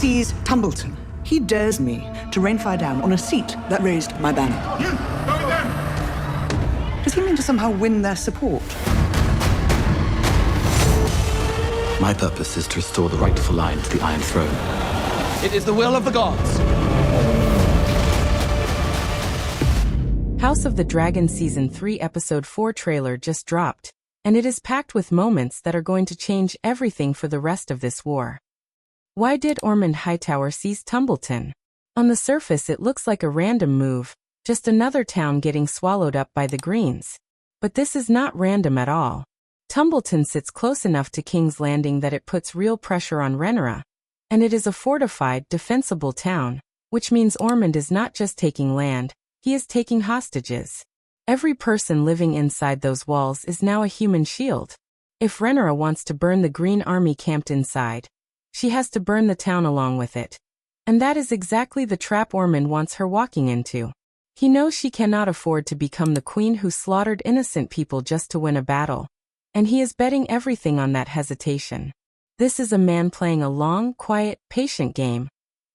Sees Tumbleton. He dares me to rain fire down on a seat that raised my banner. You, go with them! Does he mean to somehow win their support? My purpose is to restore the rightful line to the Iron Throne. It is the will of the gods. House of the Dragon Season 3 Episode 4 trailer just dropped, and it is packed with moments that are going to change everything for the rest of this war. Why did Ormund Hightower seize Tumbleton? On the surface it looks like a random move, just another town getting swallowed up by the Greens. But this is not random at all. Tumbleton sits close enough to King's Landing that it puts real pressure on Rhaenyra, and it is a fortified, defensible town, which means Ormund is not just taking land, he is taking hostages. Every person living inside those walls is now a human shield. If Rhaenyra wants to burn the Green Army camped inside, she has to burn the town along with it. And that is exactly the trap Ormund wants her walking into. He knows she cannot afford to become the queen who slaughtered innocent people just to win a battle. And he is betting everything on that hesitation. This is a man playing a long, quiet, patient game.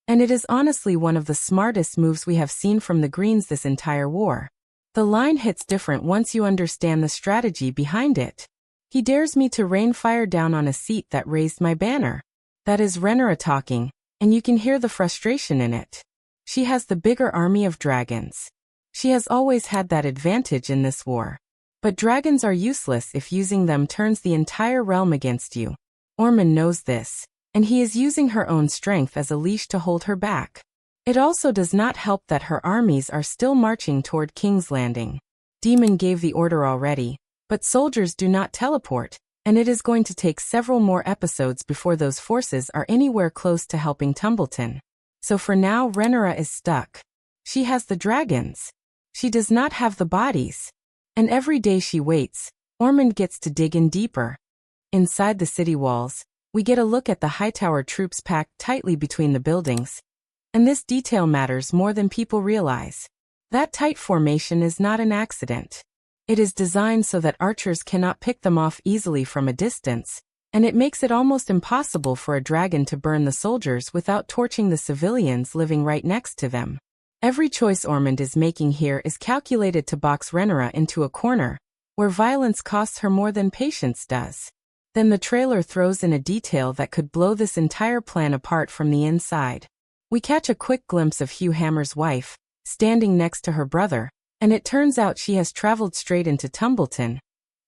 And it is honestly one of the smartest moves we have seen from the Greens this entire war. The line hits different once you understand the strategy behind it. He dares me to rain fire down on a seat that raised my banner. That is Rhaenyra talking, and you can hear the frustration in it. She has the bigger army of dragons. She has always had that advantage in this war. But dragons are useless if using them turns the entire realm against you. Ormund knows this, and he is using her own strength as a leash to hold her back. It also does not help that her armies are still marching toward King's Landing. Daemon gave the order already, but soldiers do not teleport, and it is going to take several more episodes before those forces are anywhere close to helping Tumbleton. So for now Rhaenyra is stuck. She has the dragons. She does not have the bodies. And every day she waits, Ormund gets to dig in deeper. Inside the city walls, we get a look at the Hightower troops packed tightly between the buildings. And this detail matters more than people realize. That tight formation is not an accident. It is designed so that archers cannot pick them off easily from a distance, and it makes it almost impossible for a dragon to burn the soldiers without torching the civilians living right next to them. Every choice Ormund is making here is calculated to box Rhaenyra into a corner, where violence costs her more than patience does. Then the trailer throws in a detail that could blow this entire plan apart from the inside. We catch a quick glimpse of Hugh Hammer's wife, standing next to her brother, and it turns out she has traveled straight into Tumbleton,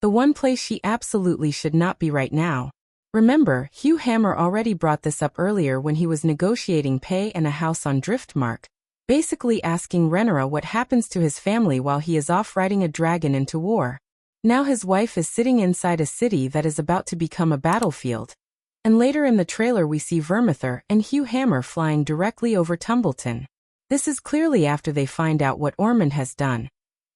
the one place she absolutely should not be right now. Remember, Hugh Hammer already brought this up earlier when he was negotiating pay and a house on Driftmark, basically asking Rhaenyra what happens to his family while he is off riding a dragon into war. Now his wife is sitting inside a city that is about to become a battlefield. And later in the trailer we see Vermithor and Hugh Hammer flying directly over Tumbleton. This is clearly after they find out what Ormund has done.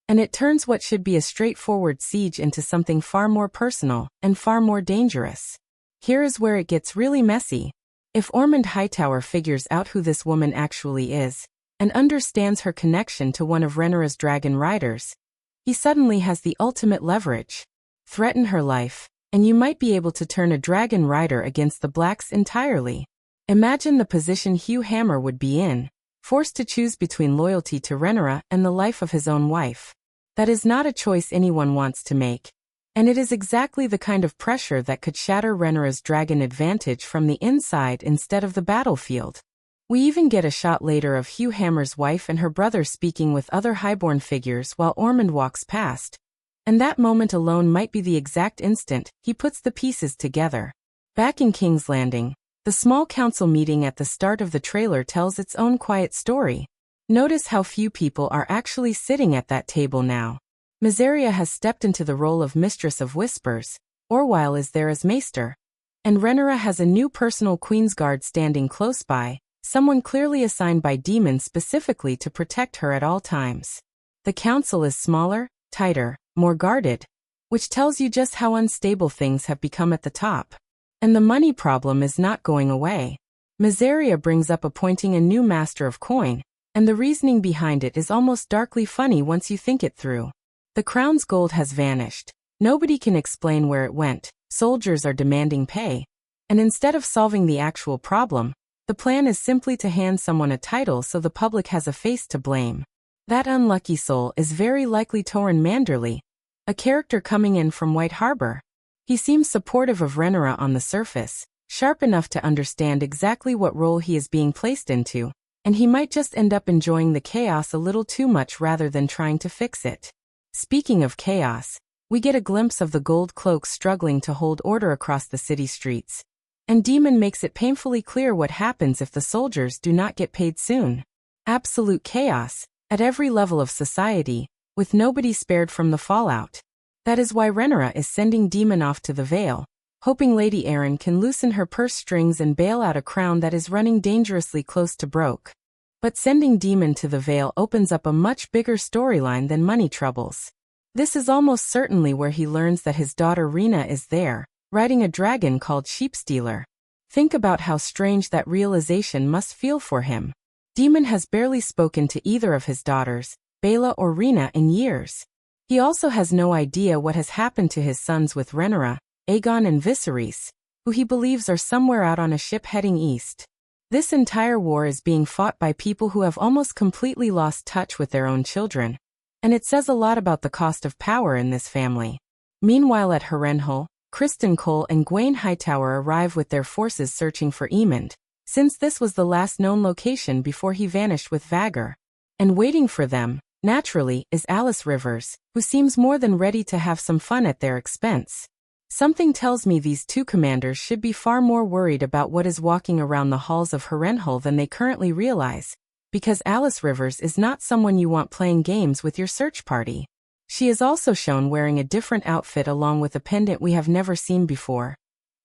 And it turns what should be a straightforward siege into something far more personal and far more dangerous. Here is where it gets really messy. If Ormund Hightower figures out who this woman actually is, and understands her connection to one of Rhaenyra's dragon riders, he suddenly has the ultimate leverage. Threaten her life, and you might be able to turn a dragon rider against the Blacks entirely. Imagine the position Hugh Hammer would be in, forced to choose between loyalty to Rhaenyra and the life of his own wife. That is not a choice anyone wants to make. And it is exactly the kind of pressure that could shatter Rhaenyra's dragon advantage from the inside instead of the battlefield. We even get a shot later of Hugh Hammer's wife and her brother speaking with other highborn figures while Ormund walks past. And that moment alone might be the exact instant he puts the pieces together. Back in King's Landing, the small council meeting at the start of the trailer tells its own quiet story. Notice how few people are actually sitting at that table now. Mysaria has stepped into the role of Mistress of Whispers, Orwyle is there as Maester, and Rhaenyra has a new personal Queensguard standing close by, someone clearly assigned by Daemon specifically to protect her at all times. The council is smaller, tighter, more guarded, which tells you just how unstable things have become at the top. And the money problem is not going away. Mysaria brings up appointing a new Maester of Coin, and the reasoning behind it is almost darkly funny once you think it through. The crown's gold has vanished. Nobody can explain where it went. Soldiers are demanding pay. And instead of solving the actual problem, the The plan is simply to hand someone a title so the public has a face to blame. That unlucky soul is very likely Torrhen Manderly, a character coming in from White Harbor. He seems supportive of Rhaenyra on the surface, sharp enough to understand exactly what role he is being placed into, and he might just end up enjoying the chaos a little too much rather than trying to fix it. Speaking of chaos, we get a glimpse of the gold cloaks struggling to hold order across the city streets. And Daemon makes it painfully clear what happens if the soldiers do not get paid soon. Absolute chaos, at every level of society, with nobody spared from the fallout. That is why Rhaenyra is sending Daemon off to the Vale, hoping Lady Arryn can loosen her purse strings and bail out a crown that is running dangerously close to broke. But sending Daemon to the Vale opens up a much bigger storyline than money troubles. This is almost certainly where he learns that his daughter Rhaena is there, riding a dragon called Sheepstealer. Think about how strange that realization must feel for him. Daemon has barely spoken to either of his daughters, Baela or Rhaena, in years. He also has no idea what has happened to his sons with Rhaenyra, Aegon and Viserys, who he believes are somewhere out on a ship heading east. This entire war is being fought by people who have almost completely lost touch with their own children. And it says a lot about the cost of power in this family. Meanwhile at Harrenhal, Criston Cole and Gwaine Hightower arrive with their forces searching for Aemond, since this was the last known location before he vanished with Vhagar. And waiting for them, naturally, is Alys Rivers, who seems more than ready to have some fun at their expense. Something tells me these two commanders should be far more worried about what is walking around the halls of Harrenhal than they currently realize, because Alys Rivers is not someone you want playing games with your search party. She is also shown wearing a different outfit along with a pendant we have never seen before.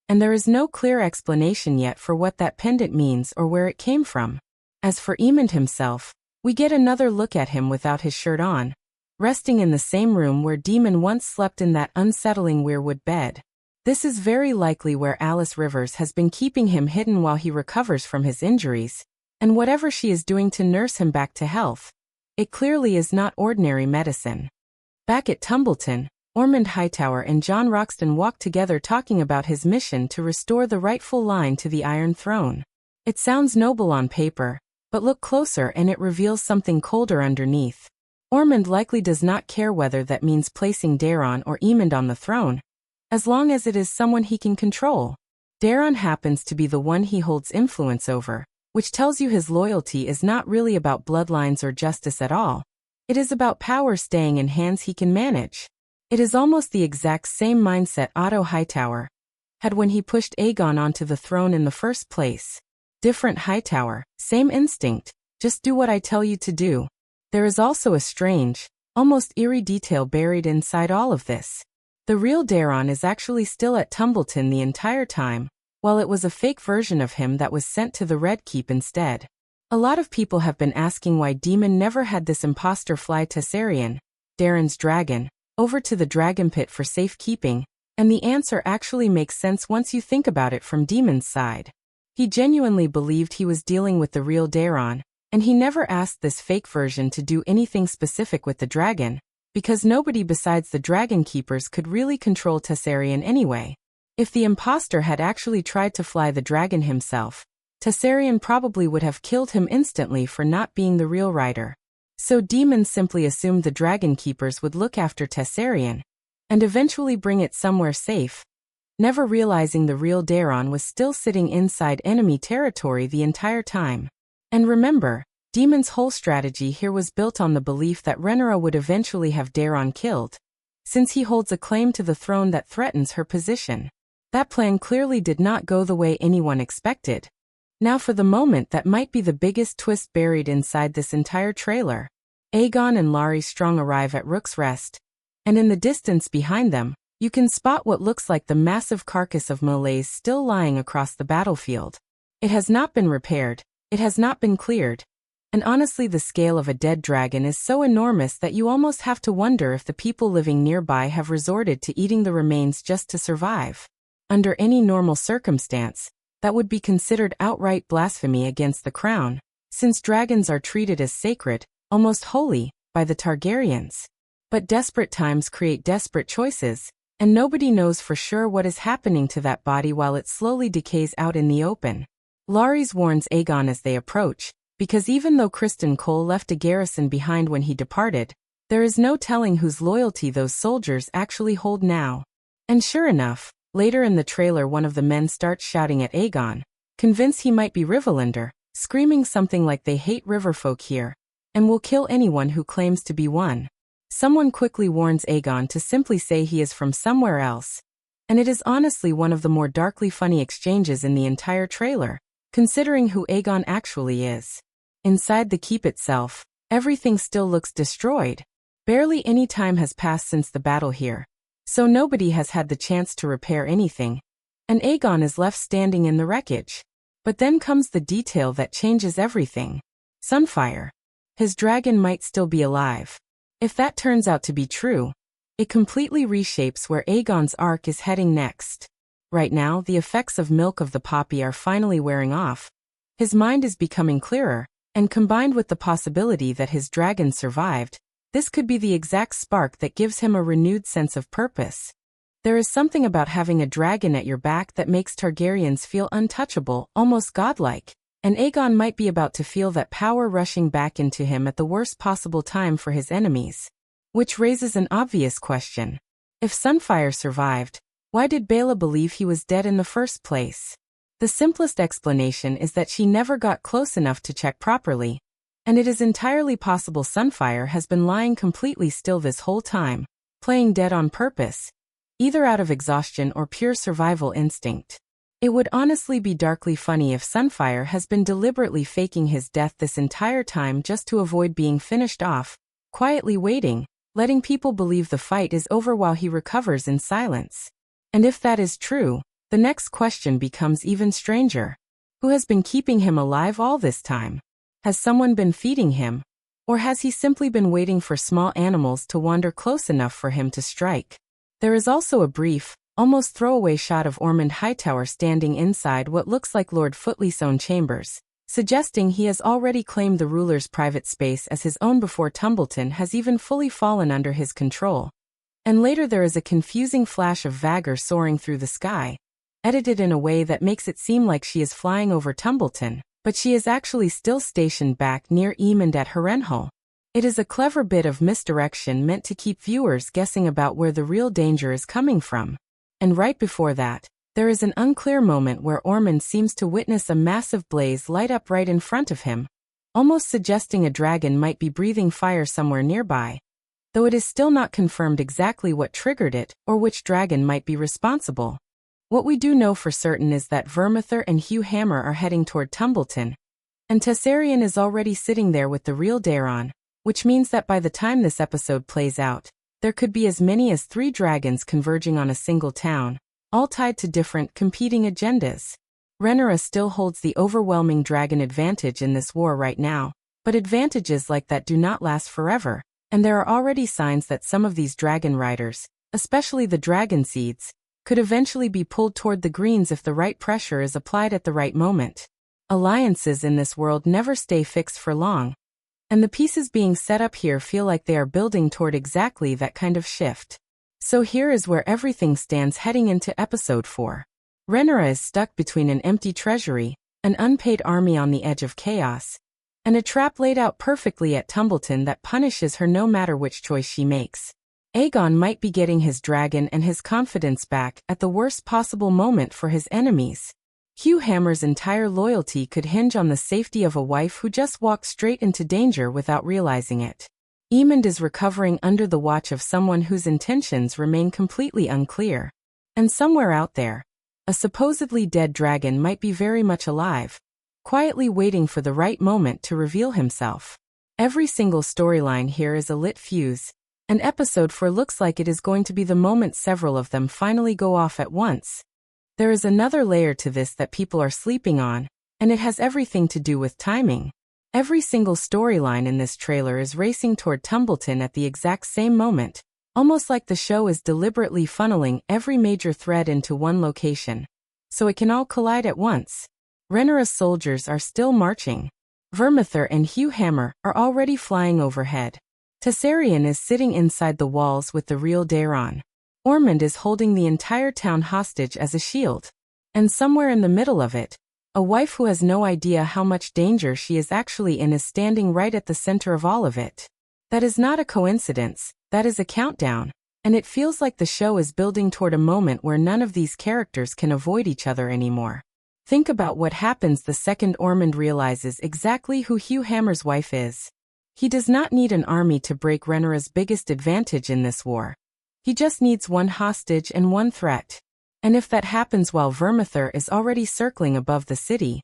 And there is no clear explanation yet for what that pendant means or where it came from. As for Aemond himself, we get another look at him without his shirt on, resting in the same room where Daemon once slept in that unsettling weirwood bed. This is very likely where Alys Rivers has been keeping him hidden while he recovers from his injuries, and whatever she is doing to nurse him back to health. It clearly is not ordinary medicine. Back at Tumbleton, Ormund Hightower and Jon Roxton walk together talking about his mission to restore the rightful line to the Iron Throne. It sounds noble on paper, but look closer and it reveals something colder underneath. Ormund likely does not care whether that means placing Daemon or Aemond on the throne, as long as it is someone he can control. Daemon happens to be the one he holds influence over, which tells you his loyalty is not really about bloodlines or justice at all. It is about power staying in hands he can manage. It is almost the exact same mindset Otto Hightower had when he pushed Aegon onto the throne in the first place. Different Hightower, same instinct, just do what I tell you to do. There is also a strange, almost eerie detail buried inside all of this. The real Daemon is actually still at Tumbleton the entire time, while it was a fake version of him that was sent to the Red Keep instead. A lot of people have been asking why Daemon never had this imposter fly Tessarion, Daemon's dragon, over to the dragon pit for safekeeping, and the answer actually makes sense once you think about it from Daemon's side. He genuinely believed he was dealing with the real Daemon, and he never asked this fake version to do anything specific with the dragon, because nobody besides the dragon keepers could really control Tessarion anyway. If the imposter had actually tried to fly the dragon himself, Tessarion probably would have killed him instantly for not being the real rider. So Daemon simply assumed the dragon keepers would look after Tessarion, and eventually bring it somewhere safe, never realizing the real Daemon was still sitting inside enemy territory the entire time. And remember, Daemon's whole strategy here was built on the belief that Rhaenyra would eventually have Daemon killed, since he holds a claim to the throne that threatens her position. That plan clearly did not go the way anyone expected. Now for the moment that might be the biggest twist buried inside this entire trailer. Aegon and Larry Strong arrive at Rook's Rest, and in the distance behind them, you can spot what looks like the massive carcass of Molaise still lying across the battlefield. It has not been repaired, it has not been cleared, and honestly the scale of a dead dragon is so enormous that you almost have to wonder if the people living nearby have resorted to eating the remains just to survive. Under any normal circumstance, that would be considered outright blasphemy against the crown, since dragons are treated as sacred, almost holy, by the Targaryens. But desperate times create desperate choices, and nobody knows for sure what is happening to that body while it slowly decays out in the open. Larys warns Aegon as they approach, because even though Criston Cole left a garrison behind when he departed, there is no telling whose loyalty those soldiers actually hold now. And sure enough, later in the trailer one of the men starts shouting at Aegon, convinced he might be Rivelander, screaming something like they hate riverfolk here, and will kill anyone who claims to be one. Someone quickly warns Aegon to simply say he is from somewhere else, and it is honestly one of the more darkly funny exchanges in the entire trailer, considering who Aegon actually is. Inside the keep itself, everything still looks destroyed. Barely any time has passed since the battle here, so nobody has had the chance to repair anything, and Aegon is left standing in the wreckage. But then comes the detail that changes everything. Sunfyre. His dragon might still be alive. If that turns out to be true, it completely reshapes where Aegon's arc is heading next. Right now, the effects of Milk of the Poppy are finally wearing off. His mind is becoming clearer, and combined with the possibility that his dragon survived, this could be the exact spark that gives him a renewed sense of purpose. There is something about having a dragon at your back that makes Targaryens feel untouchable, almost godlike, and Aegon might be about to feel that power rushing back into him at the worst possible time for his enemies. Which raises an obvious question. If Sunfyre survived, why did Baela believe he was dead in the first place? The simplest explanation is that she never got close enough to check properly, and it is entirely possible Sunfyre has been lying completely still this whole time, playing dead on purpose, either out of exhaustion or pure survival instinct. It would honestly be darkly funny if Sunfyre has been deliberately faking his death this entire time just to avoid being finished off, quietly waiting, letting people believe the fight is over while he recovers in silence. And if that is true, the next question becomes even stranger. Who has been keeping him alive all this time? Has someone been feeding him? Or has he simply been waiting for small animals to wander close enough for him to strike? There is also a brief, almost throwaway shot of Ormund Hightower standing inside what looks like Lord Footle's own chambers, suggesting he has already claimed the ruler's private space as his own before Tumbleton has even fully fallen under his control. And later there is a confusing flash of Vhagar soaring through the sky, edited in a way that makes it seem like she is flying over Tumbleton, but she is actually still stationed back near Emond at Harrenhal. It is a clever bit of misdirection meant to keep viewers guessing about where the real danger is coming from. And right before that, there is an unclear moment where Ormund seems to witness a massive blaze light up right in front of him, almost suggesting a dragon might be breathing fire somewhere nearby, though it is still not confirmed exactly what triggered it or which dragon might be responsible. What we do know for certain is that Vermithor and Hugh Hammer are heading toward Tumbleton, and Tessarion is already sitting there with the real Daemon, which means that by the time this episode plays out, there could be as many as 3 dragons converging on a single town, all tied to different, competing agendas. Rhaenyra still holds the overwhelming dragon advantage in this war right now, but advantages like that do not last forever, and there are already signs that some of these dragon riders, especially the dragon seeds, could eventually be pulled toward the greens if the right pressure is applied at the right moment. Alliances in this world never stay fixed for long, and the pieces being set up here feel like they are building toward exactly that kind of shift. So here is where everything stands heading into episode 4. Rhaenyra is stuck between an empty treasury, an unpaid army on the edge of chaos, and a trap laid out perfectly at Tumbleton that punishes her no matter which choice she makes. Aegon might be getting his dragon and his confidence back at the worst possible moment for his enemies. Hugh Hammer's entire loyalty could hinge on the safety of a wife who just walked straight into danger without realizing it. Emond is recovering under the watch of someone whose intentions remain completely unclear. And somewhere out there, a supposedly dead dragon might be very much alive, quietly waiting for the right moment to reveal himself. Every single storyline here is a lit fuse, and episode 4 looks like it is going to be the moment several of them finally go off at once. There is another layer to this that people are sleeping on, and it has everything to do with timing. Every single storyline in this trailer is racing toward Tumbleton at the exact same moment, almost like the show is deliberately funneling every major thread into one location, so it can all collide at once. Rhaenyra's soldiers are still marching. Vermithor and Hugh Hammer are already flying overhead. Tessarion is sitting inside the walls with the real Daemon. Ormund is holding the entire town hostage as a shield. And somewhere in the middle of it, A wife who has no idea how much danger she is actually in is standing right at the center of all of it. That is not a coincidence, that is a countdown. And it feels like the show is building toward a moment where none of these characters can avoid each other anymore. Think about what happens the second Ormund realizes exactly who Hugh Hammer's wife is. He does not need an army to break Rhaenyra's biggest advantage in this war. He just needs one hostage and one threat. And if that happens while Vermithor is already circling above the city,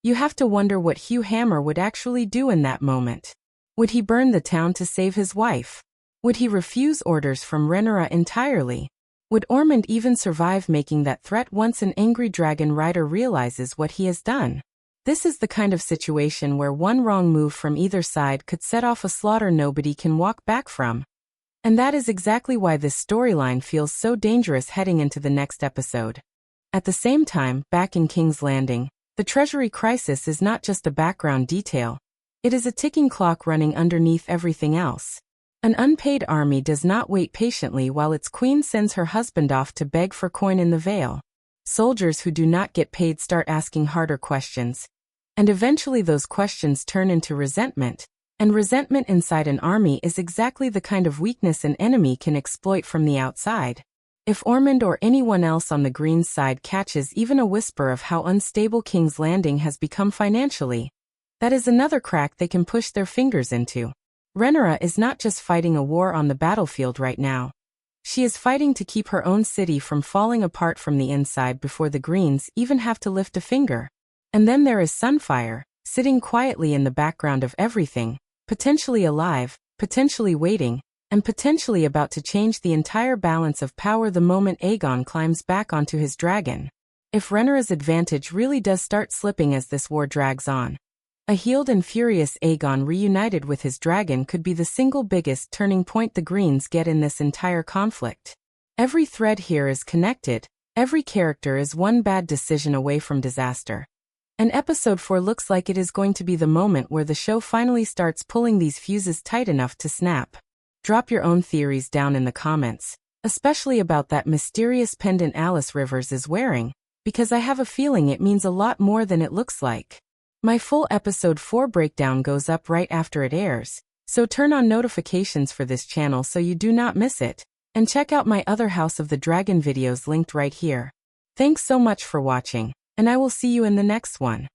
you have to wonder what Hugh Hammer would actually do in that moment. Would he burn the town to save his wife? Would he refuse orders from Rhaenyra entirely? Would Ormund even survive making that threat once an angry dragon rider realizes what he has done? This is the kind of situation where one wrong move from either side could set off a slaughter nobody can walk back from. And that is exactly why this storyline feels so dangerous heading into the next episode. At the same time, back in King's Landing, the treasury crisis is not just a background detail. It is a ticking clock running underneath everything else. An unpaid army does not wait patiently while its queen sends her husband off to beg for coin in the Vale. Soldiers who do not get paid start asking harder questions. And eventually those questions turn into resentment. And resentment inside an army is exactly the kind of weakness an enemy can exploit from the outside. If Ormund or anyone else on the Green's side catches even a whisper of how unstable King's Landing has become financially, that is another crack they can push their fingers into. Rhaenyra is not just fighting a war on the battlefield right now. She is fighting to keep her own city from falling apart from the inside before the Greens even have to lift a finger. And then there is Sunfyre, sitting quietly in the background of everything, potentially alive, potentially waiting, and potentially about to change the entire balance of power the moment Aegon climbs back onto his dragon. If Rhaenyra's advantage really does start slipping as this war drags on, a healed and furious Aegon reunited with his dragon could be the single biggest turning point the Greens get in this entire conflict. Every thread here is connected, every character is one bad decision away from disaster. And episode 4 looks like it is going to be the moment where the show finally starts pulling these fuses tight enough to snap. Drop your own theories down in the comments, especially about that mysterious pendant Alys Rivers is wearing, because I have a feeling it means a lot more than it looks like. My full episode 4 breakdown goes up right after it airs, so turn on notifications for this channel so you do not miss it, and check out my other House of the Dragon videos linked right here. Thanks so much for watching, and I will see you in the next one.